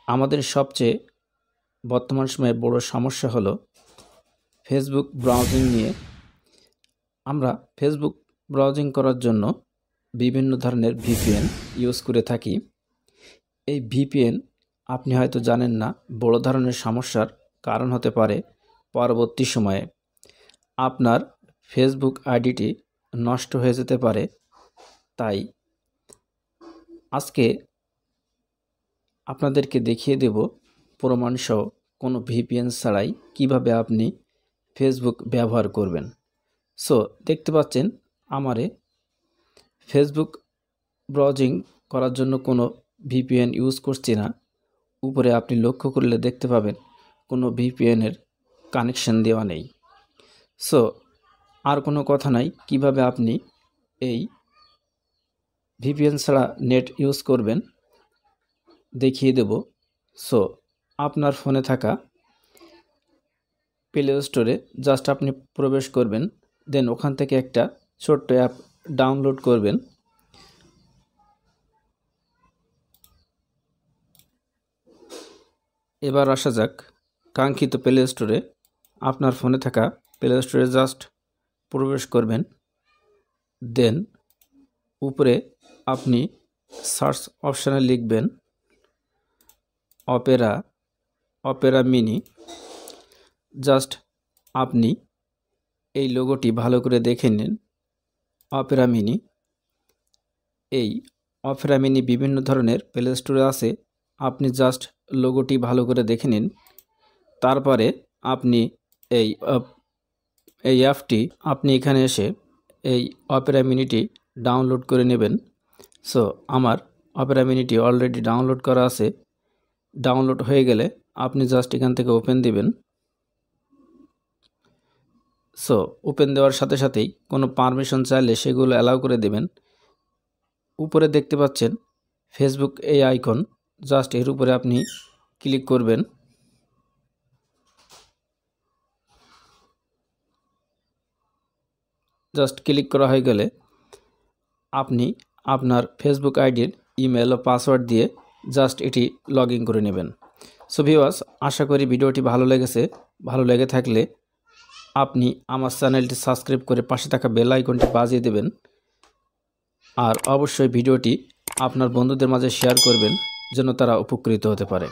আমাদের সবচেয়ে বর্তমান সময়ে বড় সমস্যা হলো ফেসবুক ব্রাউজিং নিয়ে। আমরা ফেসবুক ব্রাউজিং করার জন্য বিভিন্ন ধরনের ভিপিএন ইউজ করে থাকি। এই ভিপিএন আপনি হয়তো জানেন না, বড় ধরনের সমস্যার কারণ হতে পারে। পরবর্তী সময়ে আপনার ফেসবুক আইডিটি নষ্ট হয়ে যেতে পারে। তাই আজকে আপনাদেরকে দেখিয়ে দেব প্রমাণসহ কোনো ভিপিএন ছাড়াই কিভাবে আপনি ফেসবুক ব্যবহার করবেন। সো দেখতে পাচ্ছেন আমারে ফেসবুক ব্রাউজিং করার জন্য কোনো ভিপিএন ইউজ করছি না। উপরে আপনি লক্ষ্য করলে দেখতে পাবেন কোনো ভিপিএনের কানেকশন দেওয়া নেই। সো আর কোনো কথা নাই, কিভাবে আপনি এই ভিপিএন ছাড়া নেট ইউজ করবেন দেখিয়ে দেব। সো আপনার ফোনে থাকা প্লে স্টোরে জাস্ট আপনি প্রবেশ করবেন, দেন ওখান থেকে একটা ছোট্ট অ্যাপ ডাউনলোড করবেন। এবার আসা যাক কাঙ্ক্ষিত প্লে স্টোরে। আপনার ফোনে থাকা প্লে স্টোরে জাস্ট প্রবেশ করবেন, দেন উপরে আপনি সার্চ অপশানে লিখবেন অপেরা মিনি। জাস্ট আপনি এই লোগোটি ভালো করে দেখে নিন। অপেরা মিনি, এই অপেরা মিনি বিভিন্ন ধরনের প্লে স্টোরে আছে। আপনি জাস্ট লোগোটি ভালো করে দেখে নিন। তারপরে আপনি এই অ্যাপটি আপনি এখানে এসে এই অপেরা মিনিটি ডাউনলোড করে নেবেন। সো আমার অপেরা মিনিটি অলরেডি ডাউনলোড করা আছে। ডাউনলোড হয়ে গেলে আপনি জাস্ট এখান থেকে ওপেন দিবেন। সো ওপেন দেওয়ার সাথে সাথেই কোনো পারমিশন চাইলে সেগুলো অ্যালাউ করে দেবেন। উপরে দেখতে পাচ্ছেন ফেসবুক এই আইকন, জাস্ট এর উপরে আপনি ক্লিক করবেন। জাস্ট ক্লিক করা হয়ে গেলে আপনি আপনার ফেসবুক আইডির ইমেল ও পাসওয়ার্ড দিয়ে জাস্ট এটি লগ ইন করে নেবেন। সো ভিউয়ার্স, আশা করি ভিডিওটি ভালো লেগেছে। ভালো লেগে থাকলে আপনি আমার চ্যানেলটি সাবস্ক্রাইব করে পাশে থাকা বেল আইকনটি বাজিয়ে দেবেন। আর অবশ্যই ভিডিওটি আপনার বন্ধুদের মাঝে শেয়ার করবেন যেন তারা উপকৃত হতে পারে।